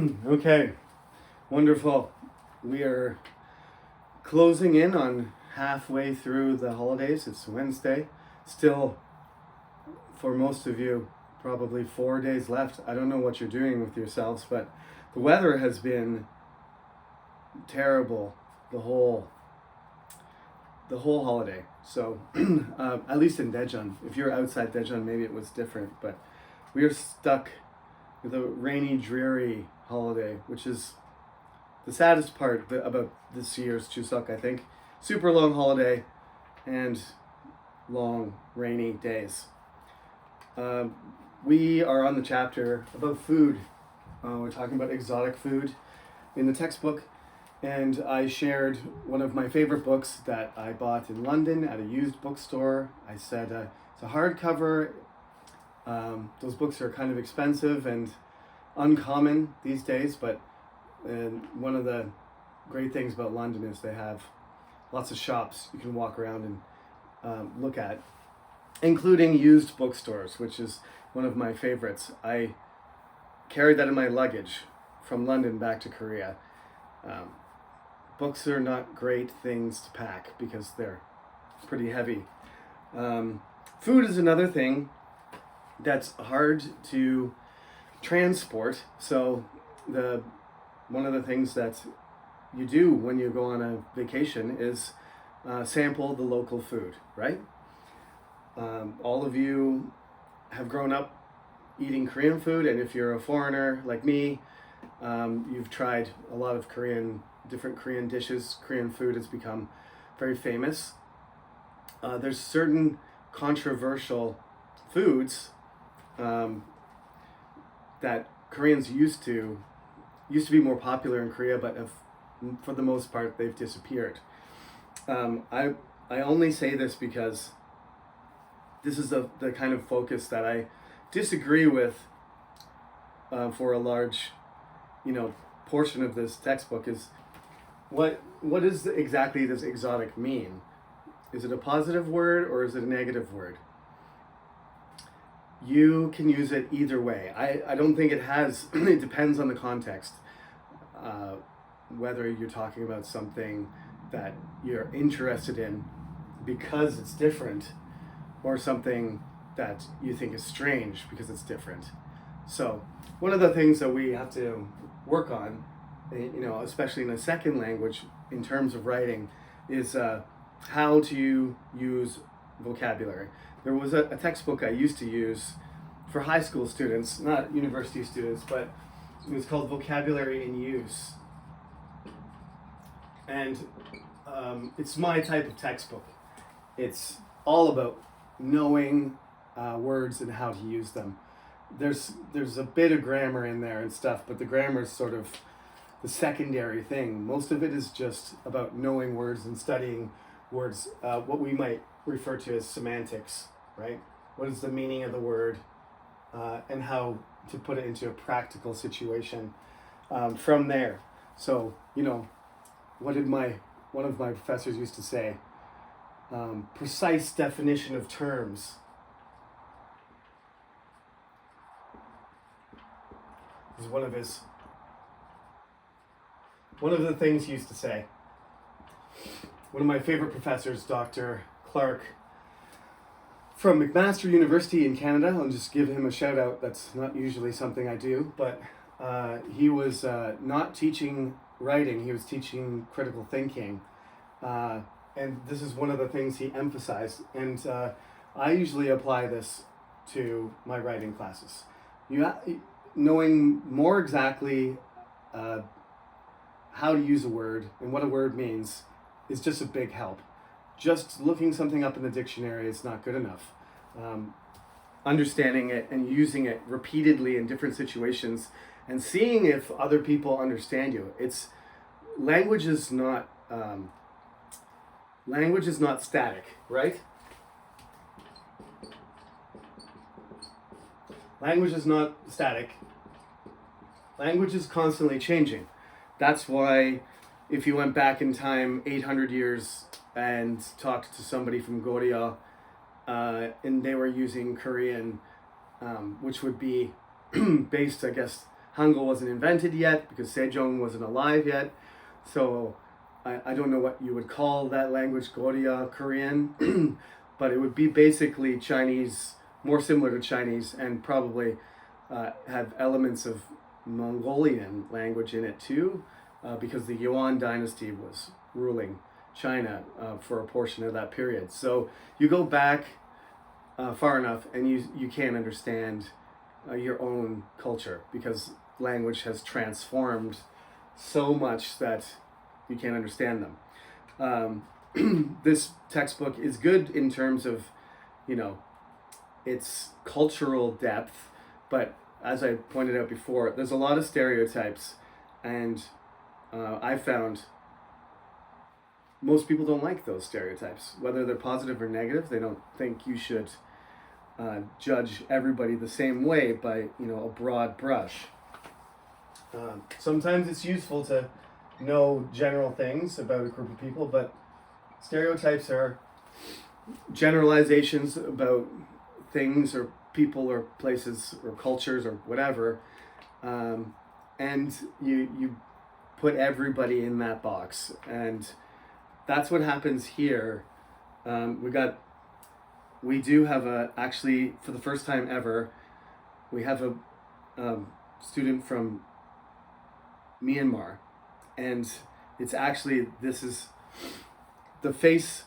Okay, wonderful. We are closing in on halfway through the holidays. It's Wednesday. Still, for most of you, probably 4 days left. I don't know what you're doing with yourselves, but the weather has been terrible the whole holiday. So, at least in Daejeon. If you're outside Daejeon, maybe it was different, but we are stuck with a rainy, dreary holiday, which is the saddest part about this year's Chuseok, I think. Super long holiday and long rainy days. We are on the chapter about food. We're talking about exotic food in the textbook, and I shared one of my favorite books that I bought in London at a used bookstore. I said it's a hardcover. Those books are kind of expensive and uncommon these days, but one of the great things about London is they have lots of shops you can walk around and look at, including used bookstores, which is one of my favorites. I carried that in my luggage from London back to Korea. Books are not great things to pack because they're pretty heavy. Food is another thing that's hard to transport. So one of the things that you do when you go on a vacation is sample the local food, right? All of you have grown up eating Korean food, and if you're a foreigner like me, you've tried a lot of different Korean dishes. Korean food has become very famous. There's certain controversial foods that Koreans used to be more popular in Korea, but for the most part they've disappeared. I only say this because this is the kind of focus that I disagree with for a large, portion of this textbook. Is what exactly does exotic mean? Is it a positive word or is it a negative word? You can use it either way. I don't think it has, it depends on the context. Whether you're talking about something that you're interested in because it's different, or something that you think is strange because it's different. So one of the things that we have to work on, especially in a second language in terms of writing, is how to use vocabulary. There was a textbook I used to use for high school students, not university students, but it was called Vocabulary in Use. And it's my type of textbook. It's all about knowing words and how to use them. There's a bit of grammar in there and stuff, but the grammar is sort of the secondary thing. Most of it is just about knowing words and studying words, what we might refer to as semantics, right? What is the meaning of the word, and how to put it into a practical situation from there. So, what did one of my professors used to say? Precise definition of terms. Is one of the things he used to say. One of my favorite professors, Dr. Clark, from McMaster University in Canada. I'll just give him a shout out. That's not usually something I do, but he was not teaching writing, he was teaching critical thinking. And this is one of the things he emphasized. And I usually apply this to my writing classes. Knowing more exactly how to use a word and what a word means is just a big help. Just looking something up in the dictionary is not good enough. Understanding it and using it repeatedly in different situations and seeing if other people understand you. Language is not static, right? Language is not static. Language is constantly changing. That's why if you went back in time 800 years and talked to somebody from Goryeo, and they were using Korean, which would be based, I guess, Hangul wasn't invented yet because Sejong wasn't alive yet. So I don't know what you would call that language, Goryeo Korean, but it would be basically Chinese, more similar to Chinese, and probably have elements of Mongolian language in it too, because the Yuan dynasty was ruling China for a portion of that period. So you go back far enough and you can't understand your own culture because language has transformed so much that you can't understand them. This textbook is good in terms of, its cultural depth, but as I pointed out before, there's a lot of stereotypes, and I found most people don't like those stereotypes, whether they're positive or negative. They don't think you should judge everybody the same way by a broad brush. Sometimes it's useful to know general things about a group of people, but stereotypes are generalizations about things or people or places or cultures or whatever, and you put everybody in that box, and that's what happens here. We do have actually for the first time ever, we have a student from Myanmar, and it's actually, this is the face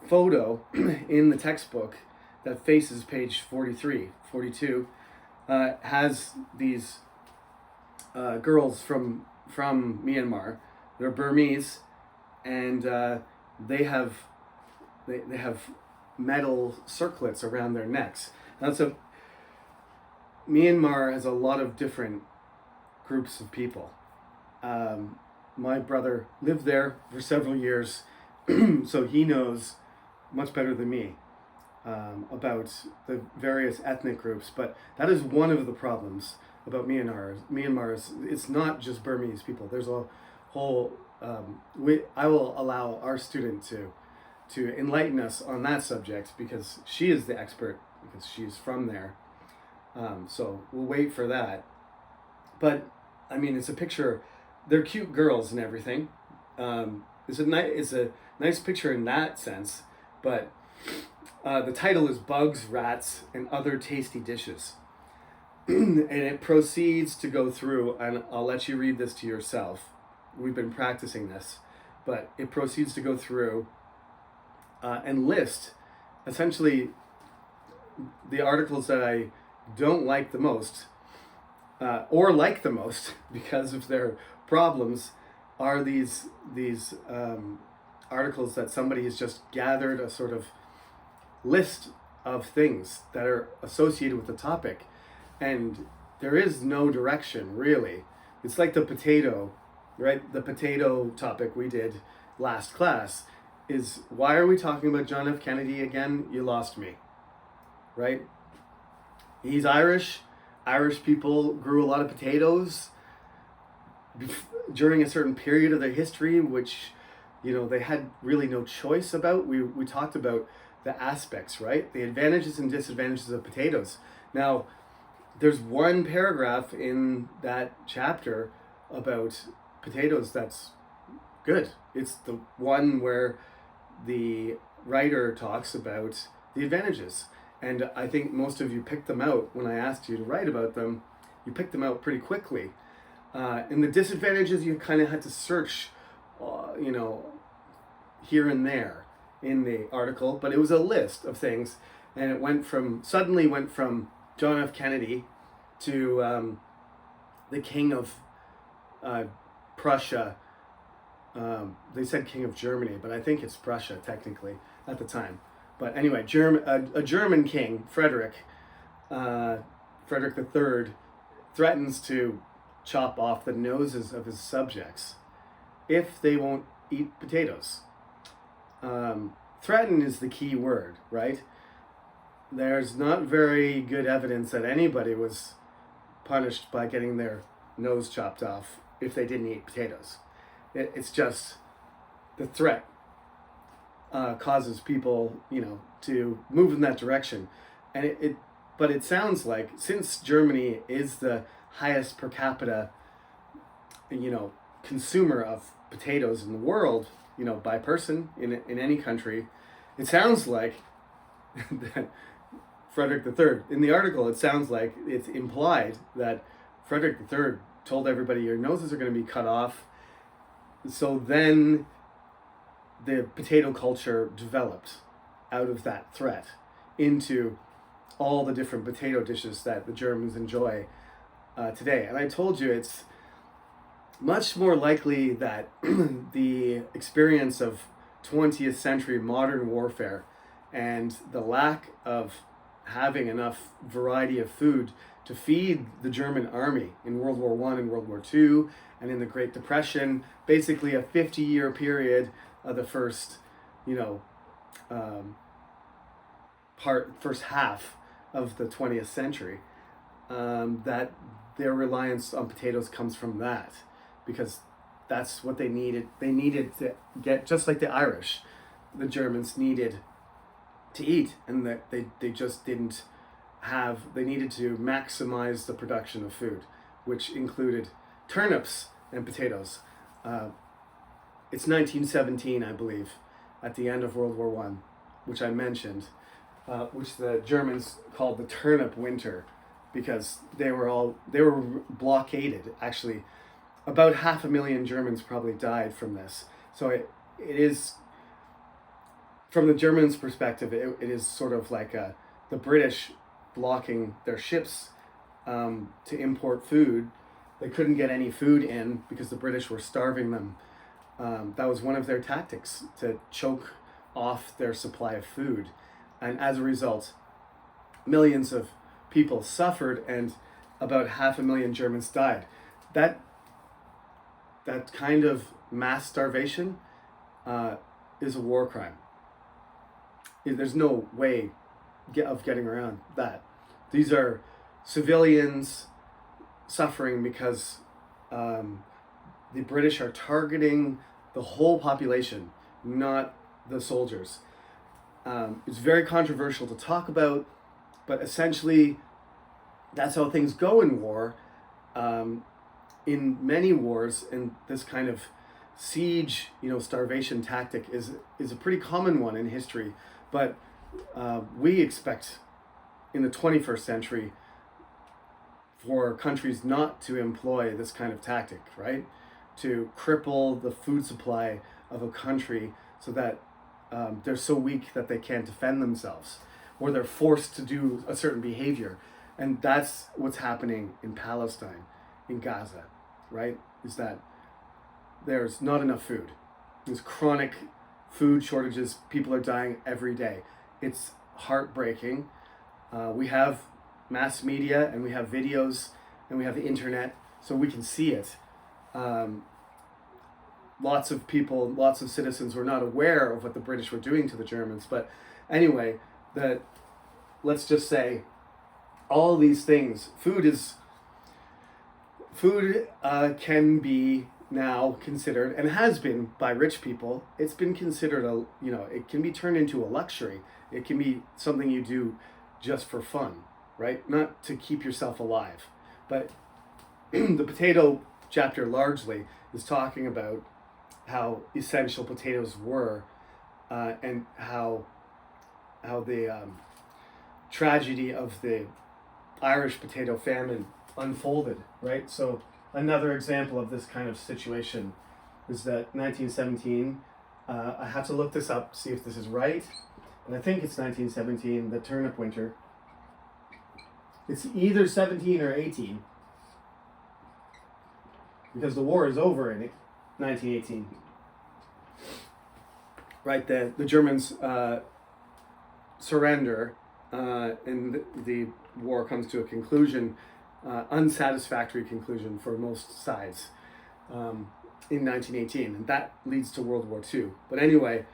photo in the textbook that faces page 43, 42, has these girls from Myanmar. They're Burmese, and they have metal circlets around their necks. Now, so Myanmar has a lot of different groups of people. My brother lived there for several years, so he knows much better than me about the various ethnic groups. But that is one of the problems about Myanmar is it's not just Burmese people. There's a whole. I will allow our student to enlighten us on that subject because she is the expert because she's from there. So we'll wait for that. But I mean, it's a picture. They're cute girls and everything. It's a nice picture in that sense. But the title is Bugs, Rats, and Other Tasty Dishes. And it proceeds to go through, and I'll let you read this to yourself. We've been practicing this. But it proceeds to go through and list essentially the articles that I don't like the most, or like the most because of their problems, are these articles that somebody has just gathered a sort of list of things that are associated with the topic, and there is no direction really. It's like the potato, right? The potato topic we did last class is, why are we talking about John F. Kennedy again? You lost me, right? He's Irish. Irish people grew a lot of potatoes during a certain period of their history, which, they had really no choice about. We talked about the aspects, right? The advantages and disadvantages of potatoes. Now, there's one paragraph in that chapter about potatoes that's good. It's the one where the writer talks about the advantages. And I think most of you picked them out when I asked you to write about them. You picked them out pretty quickly. And the disadvantages, you kind of had to search, here and there in the article. But it was a list of things. And it suddenly went from John F. Kennedy to the King of Prussia. They said King of Germany, but I think it's Prussia technically at the time. But anyway, a German king, Frederick III, threatens to chop off the noses of his subjects if they won't eat potatoes. Threaten is the key word, right? There's not very good evidence that anybody was punished by getting their nose chopped off if they didn't eat potatoes. It's just the threat causes people, to move in that direction. And but it sounds like, since Germany is the highest per capita, consumer of potatoes in the world, by person in any country, it sounds like that Frederick III, in the article, it sounds like it's implied that Frederick III told everybody your noses are going to be cut off. So then the potato culture developed out of that threat into all the different potato dishes that the Germans enjoy today. And I told you it's much more likely that the experience of 20th century modern warfare and the lack of having enough variety of food to feed the German army in World War I and World War II and in the Great Depression, basically a 50-year period of the first half of the 20th century, that their reliance on potatoes comes from that, because that's what they needed. They needed to get, just like the Irish, the Germans needed to eat, and that they just didn't have, they needed to maximize the production of food, which included turnips and potatoes. It's 1917, I believe, at the end of World War I, which I mentioned, which the Germans called the turnip winter, because they were blockaded. Actually, about 500,000 Germans probably died from this. So it is, from the Germans' perspective, it is sort of like the British blocking their ships to import food. They couldn't get any food in because the British were starving them. That was one of their tactics, to choke off their supply of food. And as a result, millions of people suffered and about 500,000 Germans died. That kind of mass starvation is a war crime. There's no way of getting around that. These are civilians suffering because the British are targeting the whole population, not the soldiers. It's very controversial to talk about, but essentially that's how things go in war. In many wars, and this kind of siege, starvation tactic is a pretty common one in history, but we expect in the 21st century for countries not to employ this kind of tactic, right? To cripple the food supply of a country so that they're so weak that they can't defend themselves, or they're forced to do a certain behavior. And that's what's happening in Palestine, in Gaza, right? Is that there's not enough food. There's chronic food shortages. People are dying every day. It's heartbreaking. We have mass media, and we have videos, and we have the internet, so we can see it. Lots of people, lots of citizens were not aware of what the British were doing to the Germans. But anyway, let's just say all these things, food can be now considered, and has been by rich people, it's been considered it can be turned into a luxury. It can be something you do just for fun, right? Not to keep yourself alive. But the potato chapter largely is talking about how essential potatoes were, and how the tragedy of the Irish potato famine unfolded, right? So another example of this kind of situation is that 1917, I have to look this up, see if this is right, but I think it's 1917, the turnip winter. It's either 17 or 18, because the war is over in 1918. Right, the Germans surrender, and the war comes to a conclusion, unsatisfactory conclusion for most sides, in 1918, and that leads to World War II. But anyway,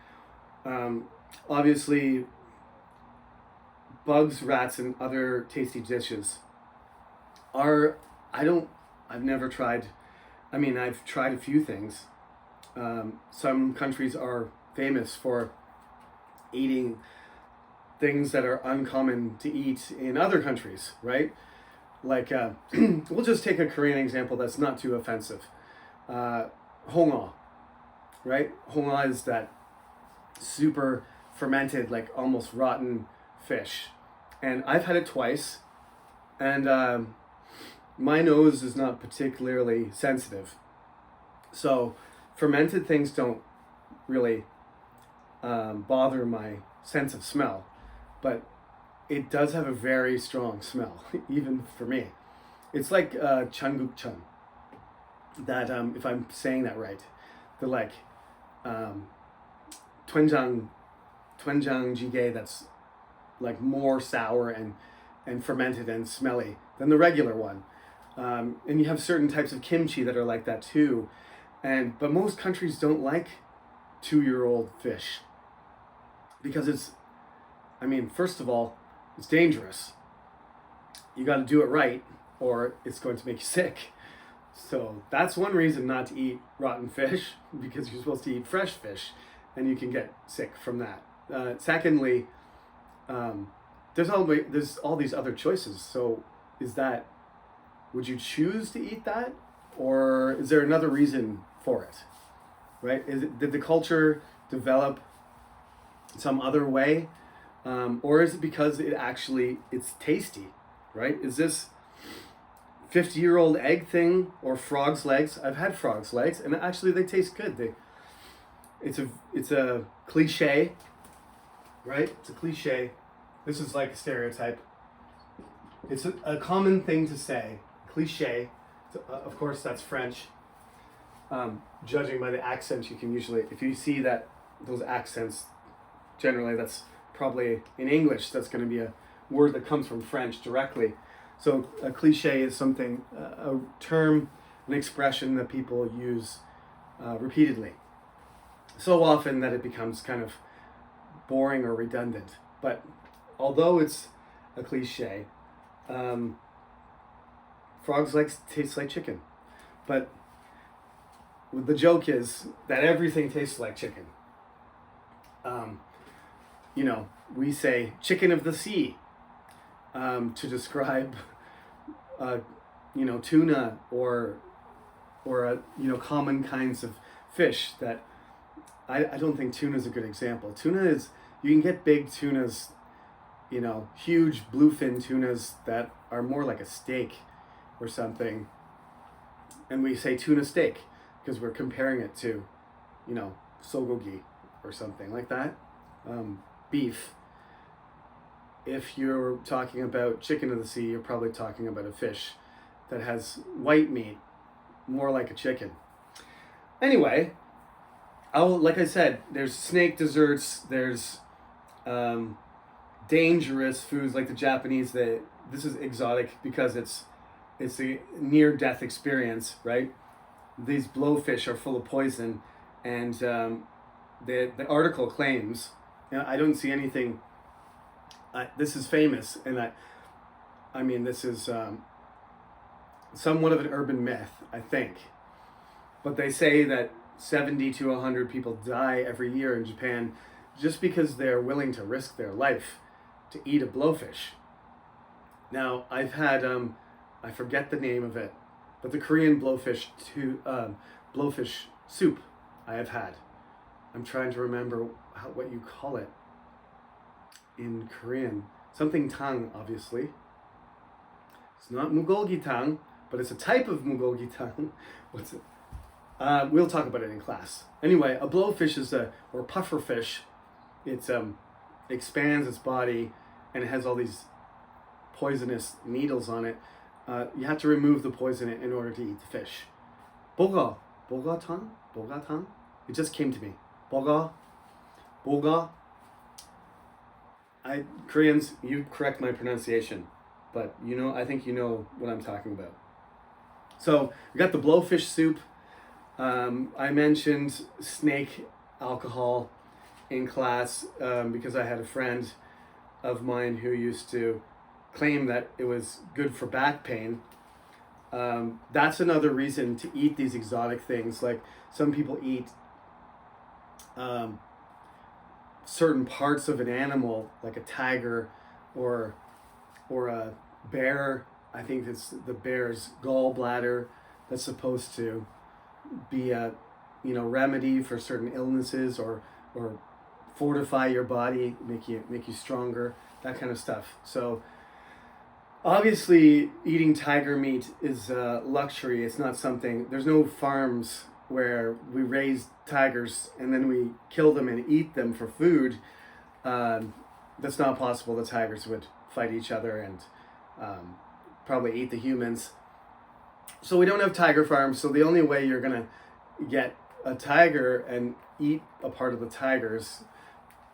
obviously, bugs, rats, and other tasty dishes are, I've never tried, I've tried a few things. Some countries are famous for eating things that are uncommon to eat in other countries, right? Like, we'll just take a Korean example that's not too offensive. Hongo, right? Hongo is that super fermented, like almost rotten fish. And I've had it twice, and my nose is not particularly sensitive. So fermented things don't really bother my sense of smell, but it does have a very strong smell, even for me. It's like Changgukcheon, that if I'm saying that right, the like doenjang jjigae that's like more sour and fermented and smelly than the regular one. And you have certain types of kimchi that are like that too. But most countries don't like 2-year-old fish because first of all, it's dangerous. You got to do it right or it's going to make you sick. So that's one reason not to eat rotten fish, because you're supposed to eat fresh fish and you can get sick from that. Secondly, there's all these other choices. So would you choose to eat that? Or is there another reason for it, right? Did the culture develop some other way? Or is it because it's tasty, right? Is this 50-year-old egg thing or frog's legs? I've had frog's legs and actually they taste good. It's a cliche, right? It's a cliche. This is like a stereotype. It's a common thing to say, cliche. Of course, that's French. Judging by the accent, you can usually, if you see those accents, generally that's probably in English, that's going to be a word that comes from French directly. So a cliche is something, a term, an expression that people use repeatedly. So often that it becomes kind of boring or redundant. But although it's a cliche, frogs' legs taste like chicken. But the joke is that everything tastes like chicken. We say chicken of the sea to describe, tuna or common kinds of fish that I don't think tuna is a good example. You can get big tunas, huge bluefin tunas that are more like a steak or something. And we say tuna steak because we're comparing it to, sogogi or something like that. Beef. If you're talking about chicken of the sea, you're probably talking about a fish that has white meat, more like a chicken. Anyway, like I said, there's snake desserts, there's dangerous foods like the Japanese. This is exotic because it's a near-death experience, right? These blowfish are full of poison, and the article claims, I don't see anything. This is famous, and this is somewhat of an urban myth, I think. But they say that 70 to 100 people die every year in Japan just because they're willing to risk their life to eat a blowfish. Now, I've had, I forget the name of it, but the Korean blowfish soup I have had. I'm trying to remember what you call it in Korean. Something tang, obviously. It's not bulgogi tang, but it's a type of bulgogi tang. What's it? We'll talk about it in class. Anyway, a blowfish or puffer fish. It expands its body and it has all these poisonous needles on it. You have to remove the poison in order to eat the fish. Boga tang. It just came to me. Boga. Koreans, you correct my pronunciation, but I think you know what I'm talking about. So we got the blowfish soup. I mentioned snake alcohol in class because I had a friend of mine who used to claim that it was good for back pain. That's another reason to eat these exotic things. Like some people eat certain parts of an animal, like a tiger or a bear I think it's the bear's gallbladder that's supposed to be a, remedy for certain illnesses, or fortify your body, make you stronger, that kind of stuff. So obviously, eating tiger meat is a luxury. It's not something. There's no farms where we raise tigers and then we kill them and eat them for food. That's not possible. The tigers would fight each other and probably eat the humans. So we don't have tiger farms. So the only way you're gonna get a tiger and eat a part of the tigers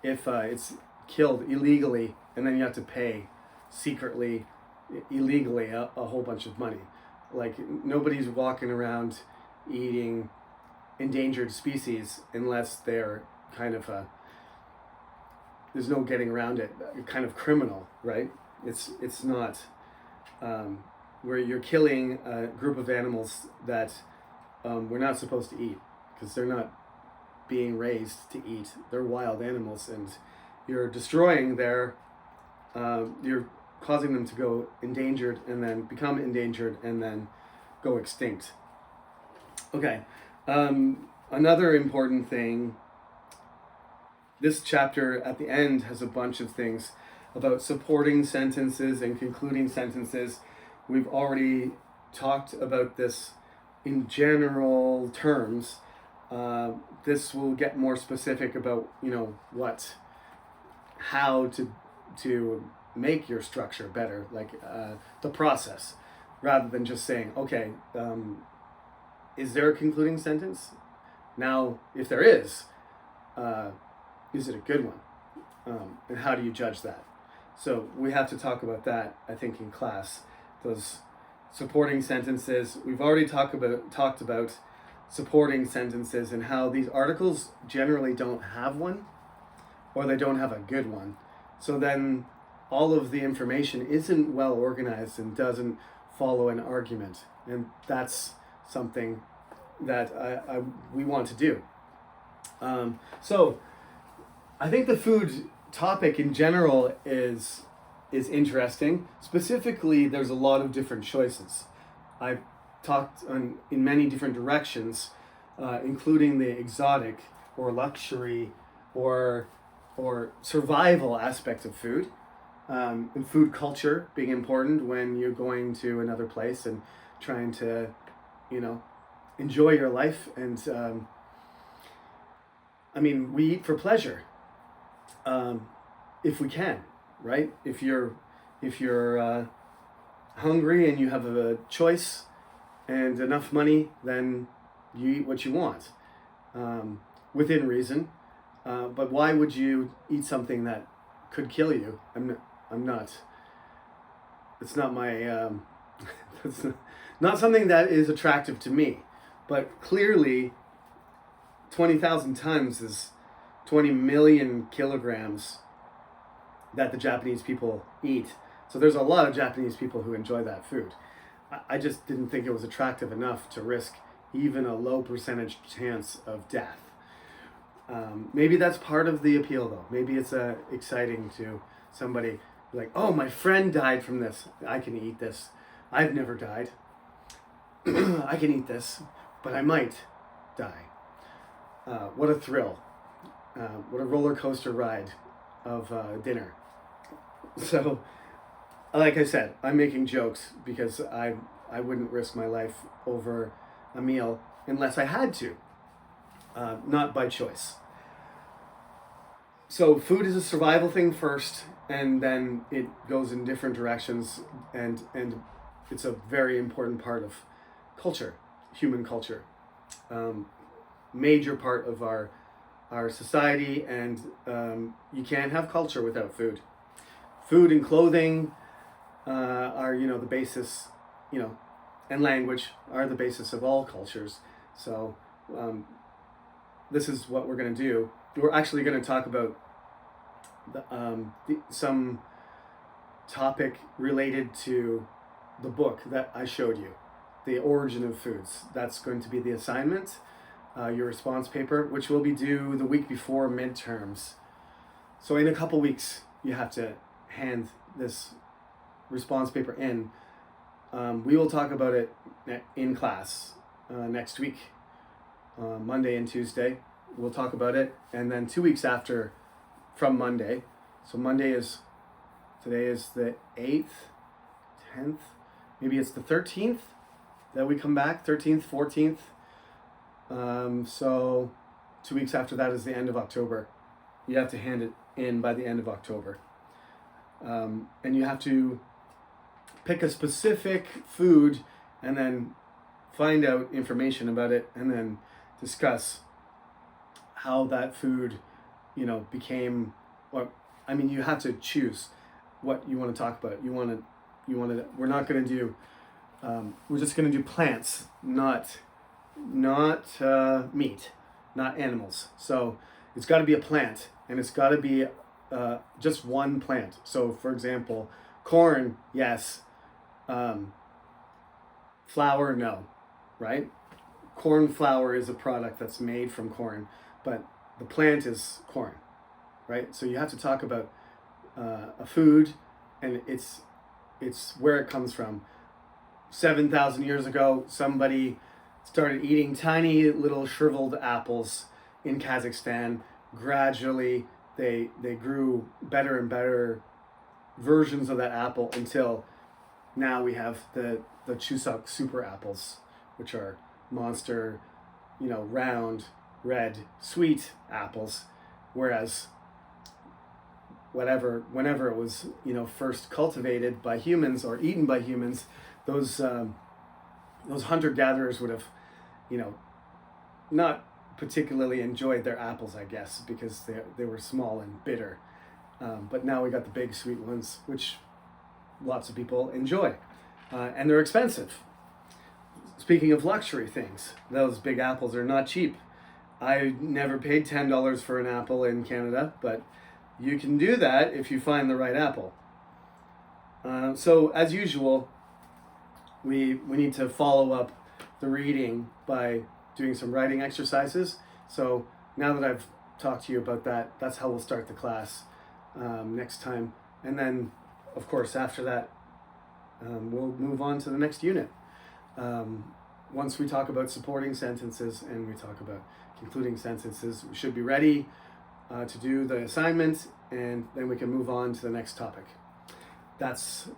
if it's killed illegally, and then you have to pay secretly, illegally, a whole bunch of money. Like, nobody's walking around eating endangered species unless they're kind of there's no getting around it, kind of criminal, right? It's not where you're killing a group of animals that we're not supposed to eat, because they're not being raised to eat. They're wild animals, and you're destroying their you're causing them to go endangered, and then become endangered, and then go extinct. Okay, another important thing, this chapter at the end has a bunch of things about supporting sentences and concluding sentences. We've already talked about this in general terms. This will get more specific about, how to make your structure better, like the process, rather than just saying, okay, is there a concluding sentence? Now, if there is it a good one? And how do you judge that? So we have to talk about that, I think, in class. Those supporting sentences. We've already talked about supporting sentences and how these articles generally don't have one, or they don't have a good one. So then all of the information isn't well organized and doesn't follow an argument. And that's something that we want to do. So I think the food topic in general is interesting. Specifically, there's a lot of different choices. I've talked in many different directions, including the exotic or luxury or survival aspect of food, and food culture being important when you're going to another place and trying to, enjoy your life. And we eat for pleasure, if we can, right? If you're hungry and you have a choice and enough money, then you eat what you want, within reason. But why would you eat something that could kill you? I'm not. It's not my. It's not something that is attractive to me. But clearly, 20,000 tons is 20 million kilograms that the Japanese people eat. So there's a lot of Japanese people who enjoy that food. I just didn't think it was attractive enough to risk even a low percentage chance of death. Maybe that's part of the appeal, though. Maybe it's exciting to somebody, like, oh, my friend died from this. I can eat this. I've never died. I can eat this, but I might die. What a thrill. What a roller coaster ride of dinner. So, like I said, I'm making jokes because I wouldn't risk my life over a meal unless I had to, not by choice. So food is a survival thing first, and then it goes in different directions, and it's a very important part of culture, human culture, major part of our society, and you can't have culture without food. Food and clothing are, the basis, and language are the basis of all cultures. So this is what we're going to do. We're actually going to talk about some topic related to the book that I showed you, The Origin of Foods. That's going to be the assignment, your response paper, which will be due the week before midterms. So in a couple weeks, you have to hand this response paper in. We will talk about it in class next week, Monday and Tuesday. We'll talk about it, and then 2 weeks after, from Monday. So today is the 8th, 10th, maybe it's the 13th that we come back, 13th, 14th. So 2 weeks after that is the end of October. You have to hand it in by the end of October. And you have to pick a specific food and then find out information about it and then discuss how that food, became what, you have to choose what you want to talk about. We're not going to do, we're just going to do plants, not meat, not animals. So it's got to be a plant, and it's got to be just one plant. So for example, corn, yes. Flour, no, right? Corn flour is a product that's made from corn, but the plant is corn, right? So you have to talk about a food, and it's where it comes from. 7,000 years ago, somebody started eating tiny little shriveled apples in Kazakhstan. Gradually, they grew better and better versions of that apple until now we have the Chuseok super apples, which are monster, round, red, sweet apples. Whereas whenever it was, first cultivated by humans or eaten by humans, those hunter-gatherers would have, not particularly enjoyed their apples, I guess, because they were small and bitter. But now we got the big sweet ones, which lots of people enjoy, and they're expensive. Speaking of luxury things, those big apples are not cheap. I never paid $10 for an apple in Canada, but you can do that if you find the right apple. So as usual, we need to follow up the reading by doing some writing exercises. So now that I've talked to you about that, that's how we'll start the class next time. And then, of course, after that, we'll move on to the next unit. Once we talk about supporting sentences and we talk about concluding sentences, we should be ready to do the assignment, and then we can move on to the next topic. That's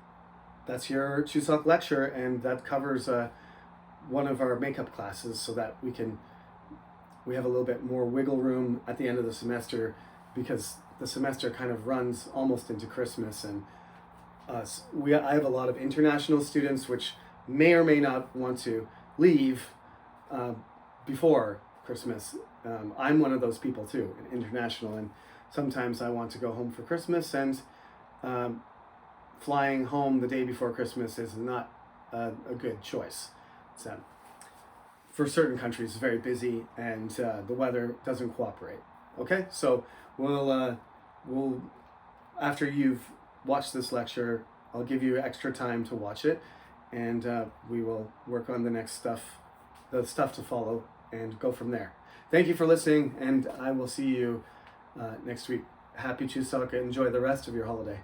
your Chuseok lecture, and that covers one of our makeup classes, so that we have a little bit more wiggle room at the end of the semester, because the semester kind of runs almost into Christmas, and I have a lot of international students which may or may not want to leave before Christmas. I'm one of those people too, international, and sometimes I want to go home for Christmas, and flying home the day before Christmas is not a good choice. So, for certain countries, it's very busy, and the weather doesn't cooperate. Okay, so we'll after you've watched this lecture, I'll give you extra time to watch it, and we will work on the next the stuff to follow, and go from there. Thank you for listening, and I will see you next week. Happy Chuseok. Enjoy the rest of your holiday.